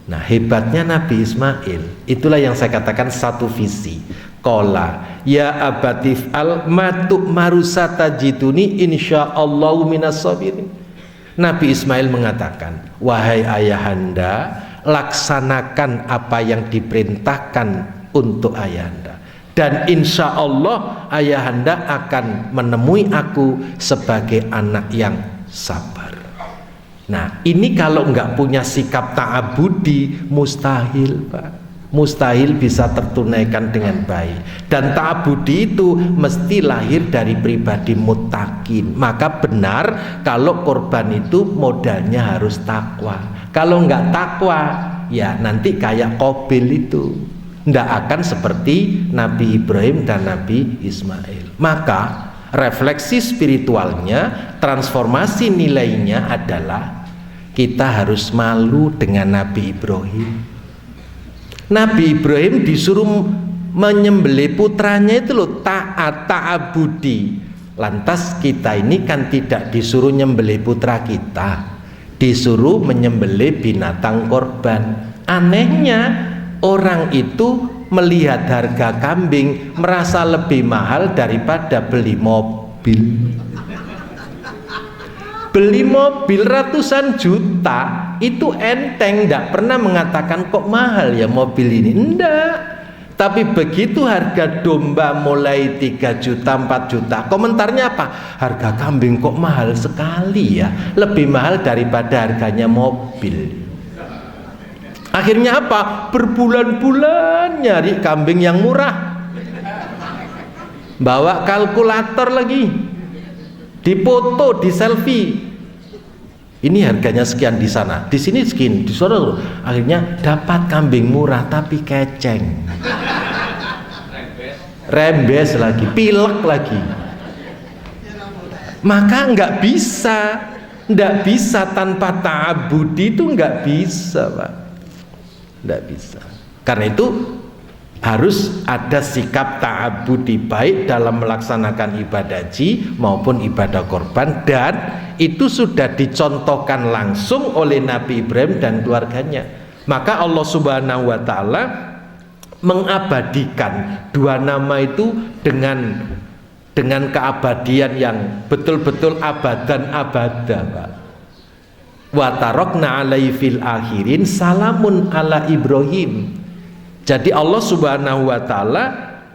[SPEAKER 2] Nah, hebatnya Nabi Ismail, itulah yang saya katakan satu visi. Qala ya abatif al matu marusata jituni insyaallahu minas sabirin. Nabi Ismail mengatakan, wahai ayahanda, laksanakan apa yang diperintahkan untuk ayahanda, dan insya Allah ayahanda akan menemui aku sebagai anak yang sabar. Nah, ini kalau nggak punya sikap ta'abudi, mustahil, Pak. Mustahil bisa tertunaikan dengan baik. Dan ta'abudi itu mesti lahir dari pribadi muttaqin. Maka benar kalau korban itu modalnya harus takwa. Kalau nggak takwa, ya nanti kayak Qabil itu, tidak akan seperti Nabi Ibrahim dan Nabi Ismail. Maka refleksi spiritualnya, transformasi nilainya adalah kita harus malu dengan Nabi Ibrahim. Nabi Ibrahim disuruh menyembelih putranya itu loh, taat, ta'abudi. Lantas kita ini kan tidak disuruh nyembelih putra kita, disuruh menyembelih binatang korban. Anehnya orang itu melihat harga kambing merasa lebih mahal daripada beli mobil. Beli mobil ratusan juta itu enteng, tidak pernah mengatakan kok mahal ya mobil ini, enggak. Tapi begitu harga domba mulai 3 juta, 4 juta, komentarnya apa? Harga kambing kok mahal sekali ya, lebih mahal daripada harganya mobil. Akhirnya apa? Berbulan-bulan nyari kambing yang murah, bawa kalkulator lagi, dipoto, di selfie. Ini harganya sekian di sana, di sini sekian, di sana. Akhirnya dapat kambing murah tapi keceng, rembes lagi, pilek lagi. Maka nggak bisa tanpa ta'abudi, itu nggak bisa, Pak. Nggak bisa. Karena itu harus ada sikap ta'abudi baik dalam melaksanakan ibadah haji maupun ibadah korban, dan itu sudah dicontohkan langsung oleh Nabi Ibrahim dan keluarganya. Maka Allah Subhanahu wa taala mengabadikan dua nama itu dengan keabadian yang betul-betul abadan abada, Pak. Wa tarakna alaihi fil akhirin salamun ala Ibrahim. Jadi Allah Subhanahu wa taala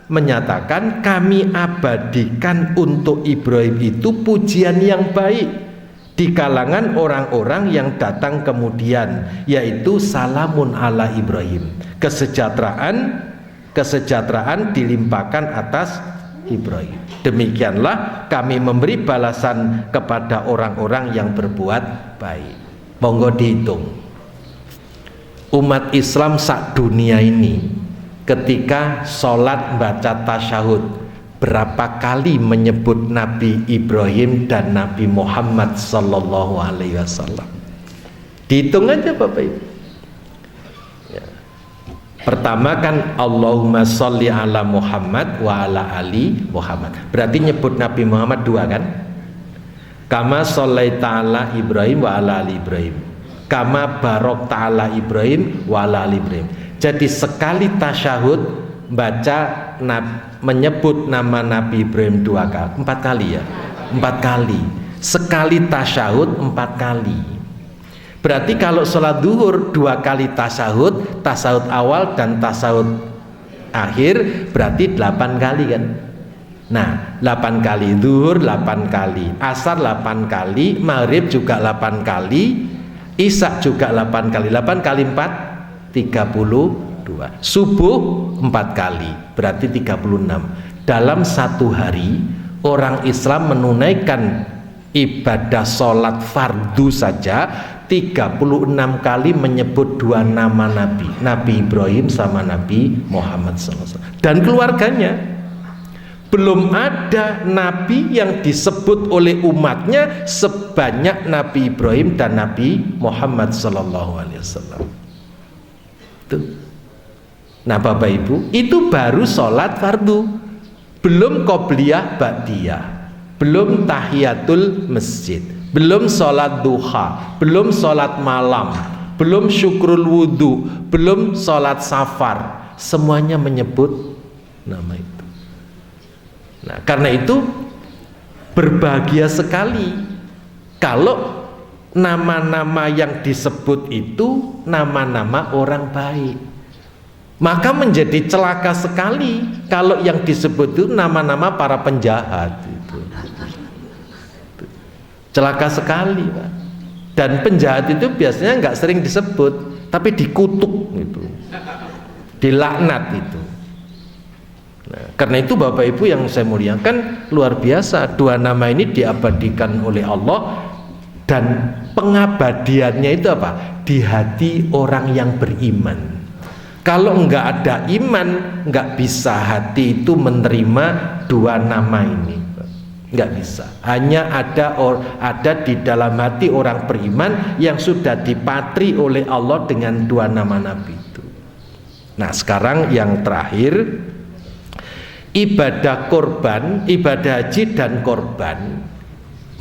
[SPEAKER 2] menyatakan kami abadikan untuk Ibrahim itu pujian yang baik di kalangan orang-orang yang datang kemudian, yaitu salamun ala Ibrahim. Kesejahteraan dilimpahkan atas Ibrahim. Demikianlah kami memberi balasan kepada orang-orang yang berbuat baik. Monggo dihitung. Umat Islam sak dunia ini ketika sholat baca tasyahud berapa kali menyebut Nabi Ibrahim dan Nabi Muhammad sallallahu alaihi wasallam. Dihitung aja Bapak Ibu. Ya. Pertama kan Allahumma sholli ala Muhammad wa ala ali Muhammad. Berarti nyebut Nabi Muhammad 2 kan? Kama shollaita ala Ibrahim wa ala ali Ibrahim. Kama barok ta'ala Ibrahim wa ala ali Ibrahim. Jadi sekali tasyahud baca menyebut nama Nabi Ibrahim 4 kali ya, 4 kali. Sekali tasyahud 4 kali. Berarti kalau sholat duhur 2 kali tasyahud, tasyahud awal dan tasyahud akhir, berarti 8 kali kan. Nah 8 kali duhur, 8 kali asar, 8 kali maghrib juga 8 kali, isya juga 8 kali. 8 kali 4 32, subuh 4 kali berarti 36. Dalam satu hari orang Islam menunaikan ibadah sholat fardu saja 36 kali menyebut 2 nama Nabi, Nabi Ibrahim sama Nabi Muhammad SAW dan keluarganya. Belum ada Nabi yang disebut oleh umatnya sebanyak Nabi Ibrahim dan Nabi Muhammad SAW. Nah Bapak Ibu, itu baru sholat fardu, belum qobliyah ba'diyah, belum tahiyatul masjid, belum sholat duha, belum sholat malam, belum syukrul wudhu, belum sholat safar. Semuanya menyebut nama itu. Nah karena itu berbahagia sekali kalau nama-nama yang disebut itu nama-nama orang baik. Maka menjadi celaka sekali kalau yang disebut itu nama-nama para penjahat itu. Celaka sekali Pak. Dan penjahat itu biasanya nggak sering disebut, tapi dikutuk gitu, dilaknat itu. Nah, karena itu Bapak Ibu yang saya muliakan, luar biasa 2 nama ini diabadikan oleh Allah. Dan pengabadiannya itu apa? Di hati orang yang beriman. Kalau enggak ada iman, enggak bisa hati itu menerima 2 nama ini, enggak bisa. Hanya ada di dalam hati orang beriman yang sudah dipatri oleh Allah dengan 2 nama Nabi itu. Nah sekarang yang terakhir, ibadah korban, ibadah haji dan korban,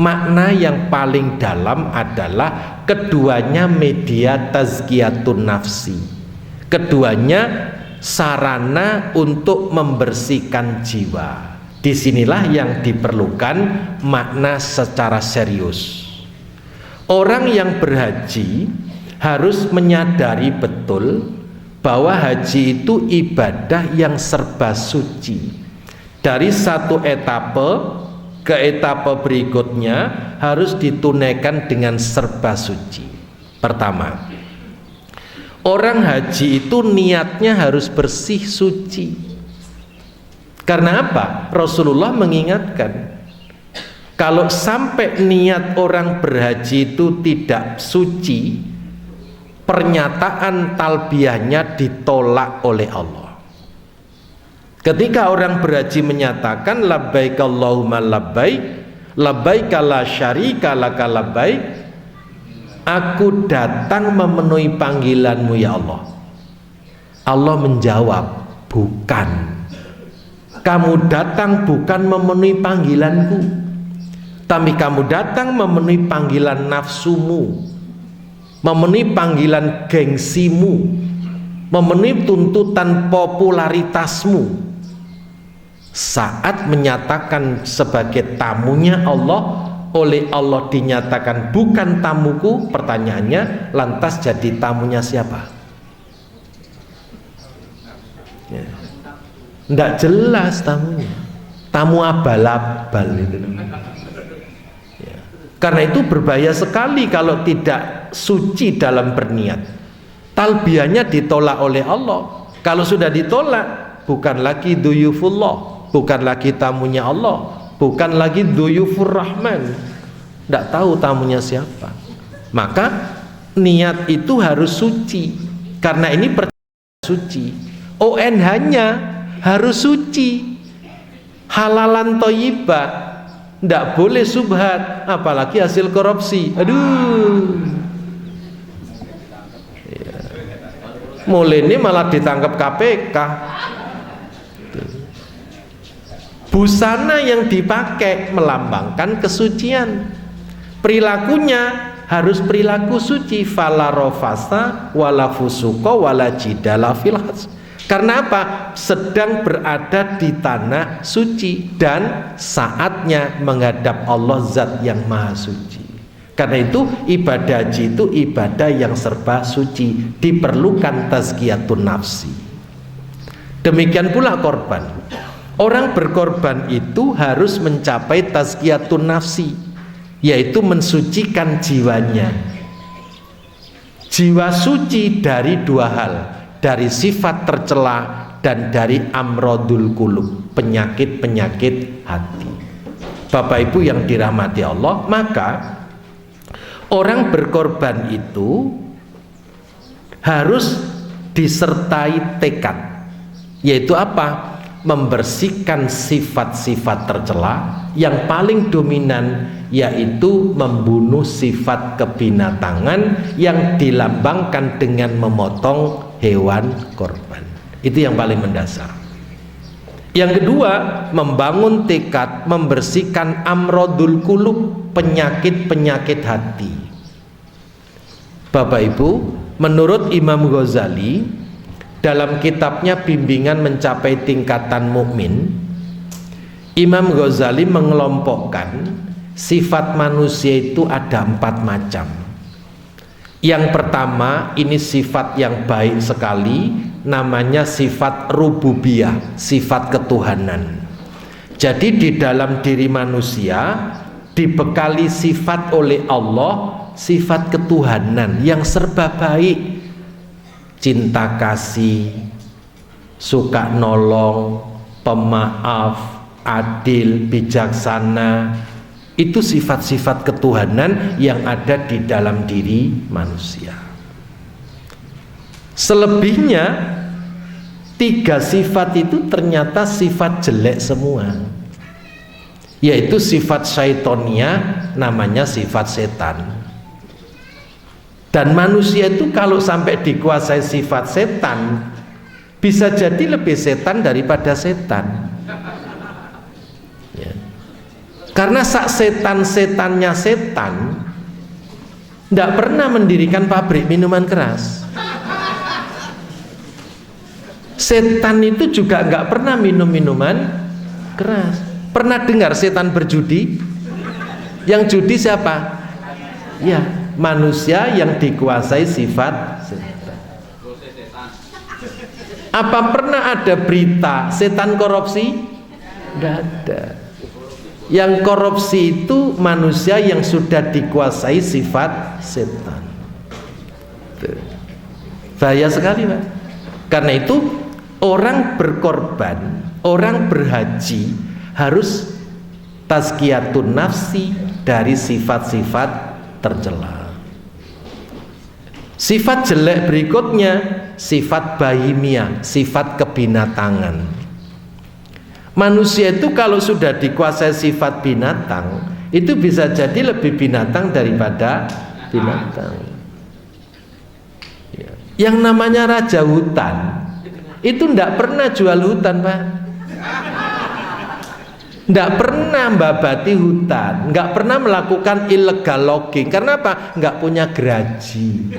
[SPEAKER 2] makna yang paling dalam adalah keduanya media tazkiyatun nafsi, keduanya sarana untuk membersihkan jiwa. Disinilah yang diperlukan makna secara serius. Orang yang berhaji harus menyadari betul bahwa haji itu ibadah yang serba suci. Dari satu etape ke etape berikutnya harus ditunaikan dengan serba suci. Pertama, orang haji itu niatnya harus bersih suci. Karena apa? Rasulullah mengingatkan, kalau sampai niat orang berhaji itu tidak suci, pernyataan talbiyahnya ditolak oleh Allah. Ketika orang berhaji menyatakan labbaik Allahumma labbaik, labbaik la syarika laka labbaik, aku datang memenuhi panggilanmu ya Allah. Allah menjawab, bukan. Kamu datang bukan memenuhi panggilanku, tapi kamu datang memenuhi panggilan nafsumu, memenuhi panggilan gengsimu, memenuhi tuntutan popularitasmu. Saat menyatakan sebagai tamunya Allah, oleh Allah dinyatakan bukan tamuku, pertanyaannya lantas jadi tamunya siapa? Ya. Nggak jelas tamunya, tamu abal-abal itu. Ya. Karena itu berbahaya sekali kalau tidak suci dalam berniat. Talbiyahnya ditolak oleh Allah. Kalau sudah ditolak, bukan lagi duyufullah, bukan lagi tamunya Allah, bukan lagi duyufur rahman, tidak tahu tamunya siapa. Maka niat itu harus suci, karena ini percaya suci. ONH-nya harus suci, halalan thayyibah, ndak boleh subhat, apalagi hasil korupsi. Aduh. Ya. Mulai ini malah ditangkap KPK. Busana yang dipakai melambangkan kesucian. Perilakunya harus perilaku suci. Fala rafasa wala fusuqa wala jidala fil hajj. Karena apa? Sedang berada di tanah suci dan saatnya menghadap Allah Zat yang Maha Suci. Karena itu ibadah haji itu ibadah yang serba suci, diperlukan tazkiyatun nafsi. Demikian pula korban. Orang berkorban itu harus mencapai tazkiyatun nafsi, yaitu mensucikan jiwanya. Jiwa suci dari dua hal, dari sifat tercela dan dari amrodul qulub, penyakit-penyakit hati. Bapak Ibu yang dirahmati Allah, maka orang berkorban itu harus disertai tekad, yaitu apa? Membersihkan sifat-sifat tercela. Yang paling dominan yaitu membunuh sifat kebinatangan yang dilambangkan dengan memotong hewan korban. Itu yang paling mendasar. Yang kedua, membangun tekad, membersihkan amrodul qulub, penyakit-penyakit hati. Bapak Ibu, menurut Imam Ghazali dalam kitabnya Bimbingan Mencapai Tingkatan Mukmin, Imam Ghazali mengelompokkan sifat manusia itu ada 4 macam. Yang pertama, ini sifat yang baik sekali, namanya sifat rububiyah, sifat ketuhanan. Jadi di dalam diri manusia dibekali sifat oleh Allah, sifat ketuhanan yang serba baik. Cinta kasih, suka nolong, pemaaf, adil, bijaksana. Itu sifat-sifat ketuhanan yang ada di dalam diri manusia. Selebihnya 3 sifat itu ternyata sifat jelek semua, yaitu sifat syaitonnya, namanya sifat setan. Dan manusia itu kalau sampai dikuasai sifat setan, bisa jadi lebih setan daripada setan ya. Karena sak setan-setannya setan tidak pernah mendirikan pabrik minuman keras. Setan itu juga nggak pernah minum minuman keras. Pernah dengar setan berjudi? Yang judi siapa? Ya, manusia yang dikuasai sifat setan. Apa pernah ada berita setan korupsi? Tidak ada. Yang korupsi itu manusia yang sudah dikuasai sifat setan. Bahaya sekali, Pak. Karena itu orang berkorban, orang berhaji harus tazkiyatun nafsi dari sifat-sifat tercela. Sifat jelek berikutnya sifat bahimia, sifat kebinatangan. Manusia itu kalau sudah dikuasai sifat binatang, itu bisa jadi lebih binatang daripada binatang. Yang namanya raja hutan itu tidak pernah jual hutan, Pak. Tidak pernah membabati hutan, nggak pernah melakukan illegal logging. Karena apa? Nggak punya gergaji.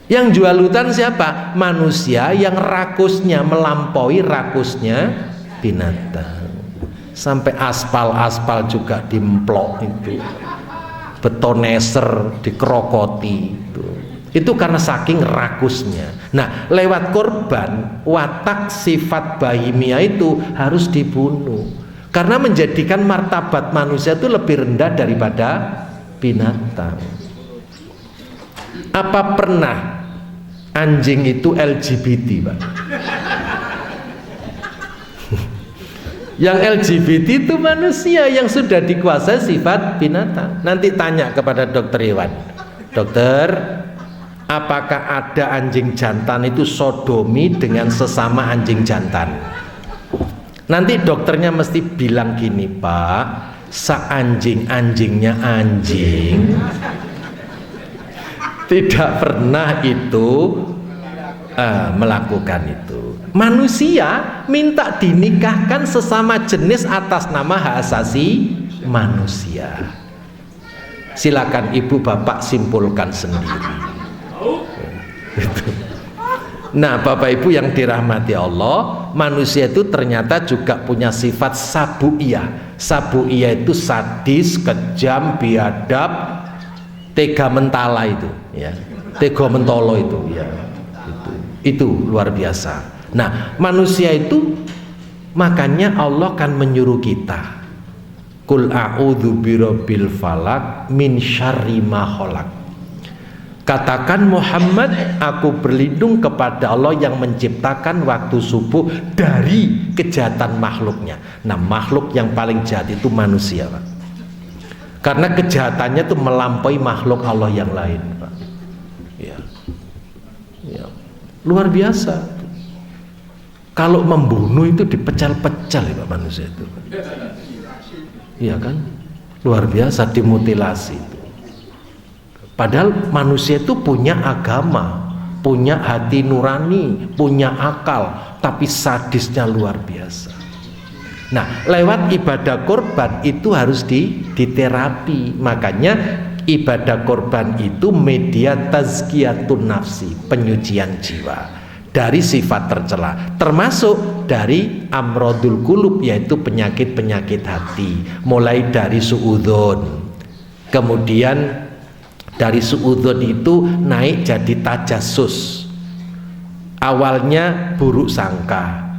[SPEAKER 2] Yang jual hutan siapa? Manusia yang rakusnya melampaui rakusnya binatang. Sampai aspal juga dimplok itu, betoneser dikerokoti itu karena saking rakusnya. Nah, lewat korban, watak sifat bahimia itu harus dibunuh, karena menjadikan martabat manusia itu lebih rendah daripada binatang. Apa pernah anjing itu LGBT, Pak? Yang LGBT itu manusia yang sudah dikuasai sifat binatang. Nanti tanya kepada dokter hewan, dokter, apakah ada anjing jantan itu sodomi dengan sesama anjing jantan? Nanti dokternya mesti bilang gini, Pak, seanjing-anjingnya anjing tidak pernah itu melakukan itu. Manusia minta dinikahkan sesama jenis atas nama hak asasi manusia. Silakan ibu bapak simpulkan sendiri. Nah, bapak ibu yang dirahmati Allah, manusia itu ternyata juga punya sifat sabu'iyah. Sabu'iyah itu sadis, kejam, biadab, tega mentala itu, ya. Tega mentolo itu, ya. Itu luar biasa. Nah, manusia itu makanya Allah kan menyuruh kita, Qul a'udzu birabbil falaq min syarri ma khalaq. Katakan Muhammad, aku berlindung kepada Allah yang menciptakan waktu subuh dari kejahatan makhluknya. Nah, makhluk yang paling jahat itu manusia, Pak. Karena kejahatannya itu melampaui makhluk Allah yang lain, Pak. Ya. Ya. Luar biasa. Kalau membunuh itu dipecal-pecal, ya, Pak, manusia itu. Iya kan? Luar biasa, dimutilasi itu. Padahal manusia itu punya agama, punya hati nurani, punya akal, tapi sadisnya luar biasa. Nah, lewat ibadah korban itu harus diterapi. Makanya ibadah korban itu media tazkiyatun nafsi, penyucian jiwa dari sifat tercela, termasuk dari amrodul qulub, yaitu penyakit-penyakit hati, mulai dari suudzon, kemudian dari suudzon itu naik jadi tajassus. Awalnya buruk sangka,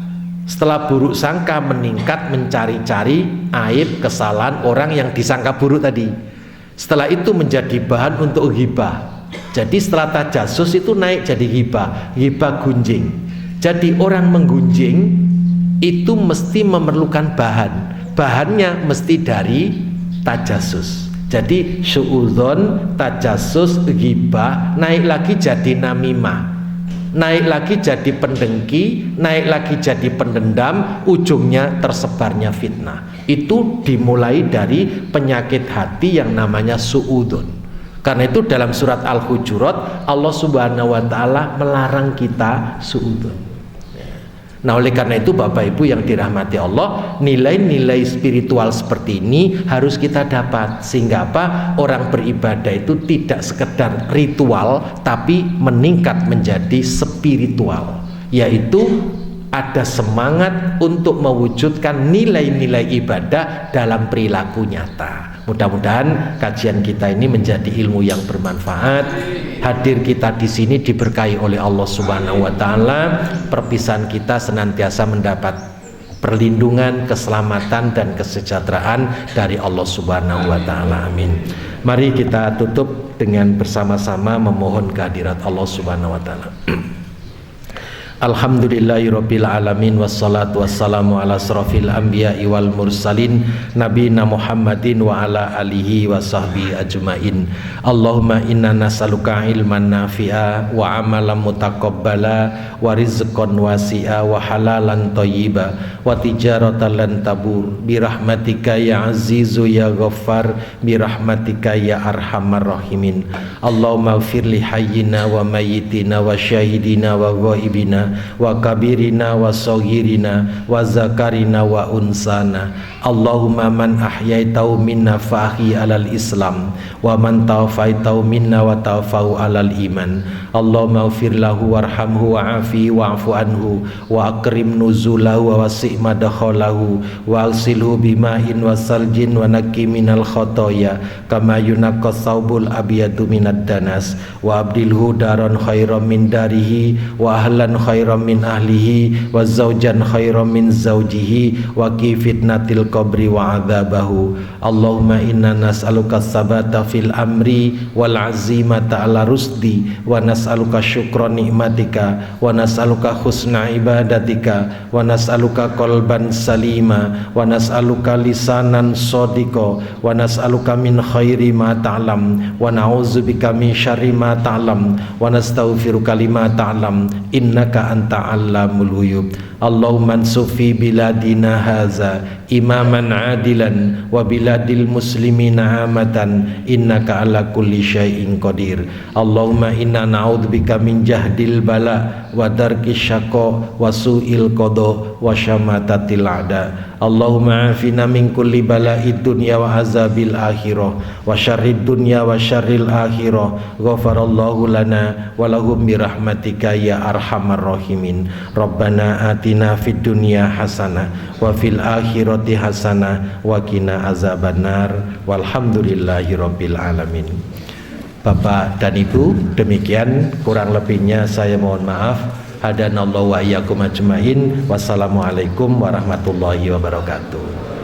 [SPEAKER 2] setelah buruk sangka meningkat mencari-cari aib kesalahan orang yang disangka buruk tadi. Setelah itu menjadi bahan untuk ghibah. Jadi setelah tajassus itu naik jadi ghibah, ghibah gunjing. Jadi orang menggunjing itu mesti memerlukan bahan, bahannya mesti dari tajassus. Jadi suudzon, tajassus, ghibah, naik lagi jadi namimah, naik lagi jadi pendengki, naik lagi jadi pendendam, ujungnya tersebarnya fitnah. Itu dimulai dari penyakit hati yang namanya suudzon. Karena itu dalam surat Al-Hujurat Allah Subhanahu wa taala melarang kita suudzon. Nah, oleh karena itu Bapak Ibu yang dirahmati Allah, nilai-nilai spiritual seperti ini harus kita dapat, sehingga apa? Orang beribadah itu tidak sekedar ritual tapi meningkat menjadi spiritual, yaitu ada semangat untuk mewujudkan nilai-nilai ibadah dalam perilaku nyata. Mudah-mudahan kajian kita ini menjadi ilmu yang bermanfaat. Hadir kita di sini diberkahi oleh Allah Subhanahu wa taala. Perpisahan kita senantiasa mendapat perlindungan, keselamatan dan kesejahteraan dari Allah Subhanahu wa taala. Amin. Mari kita tutup dengan bersama-sama memohon kehadirat Allah Subhanahu wa taala. Alhamdulillahirabbil alamin wassalatu wassalamu ala asrofil anbiya'i wal mursalin nabiyina Muhammadin wa ala alihi wa sahbihi ajmain. Allahumma inna nas'aluka ilman nafi'a wa amalan mutaqabbala wa rizqan wasi'a wa halalan thayyiba wa tijaratan lan tabur bi rahmatika ya azizu ya ghaffar bi rahmatika ya arhamar rahimin. Allahumma ighfir li hayyina wa mayyitina wa syahidina wa ghaibina wa kabirina wa saghirina wa zakarina wa unsana. Allahumma man ahyaitau minna fa'hi alal islam wa man tawafaitau minna wa tawafahu alal iman. Allahumma ighfir lahu warhamhu wa'afi wa'fu anhu wa akrim nuzulahu wa wasi' madkhalahu wa agsilhu bima'in wa saljin wa naqi minal khotoya kama yunaqqas saubul abyadu minad danas wa abdilhu daran khairan min darihi wa ahlan khairan min ahlihi wa zaujan khairan min zaujihi wa qi fitnatil qabri wa adzabahu. Allahumma inna nas'aluka sabata fil amri wal azimata ala rusdi wa nas'aluka syukra nikmatika, wa nas'aluka husna ibadatika, wa nas'aluka qalban salima, wa nas'aluka lisanan sadiqa, wa nas'aluka min khairi ma ta'lam, wa na'udzubika min syarri ma ta'lam, wa nastaghfiruka lima ta'lam, innaka anta 'allamul ghuyub. Allahumma ansufi biladina haza imaman adilan wa biladil muslimina amatan, innaka ala kulli syai'in qadir. Allahumma inna na'udzubika min jahdil bala wa darki syaqqa wa su'il qada wa syamatatil a'da. Allahumma afina min kulli bala'id dunya wa azabil akhirah wa syarrid dunya wa syarril akhirah. Ghafarallahu lana wa lahum bi rahmatika ya arhamar rahimin. Rabbana atina fid dunya hasanah wa fil akhirati hasanah wa qina azabannar. Walhamdulillahi rabbil alamin. Bapak dan Ibu, demikian kurang lebihnya saya mohon maaf. Hadanallahu wa iyyakum ajmain. Wassalamualaikum warahmatullahi wabarakatuh.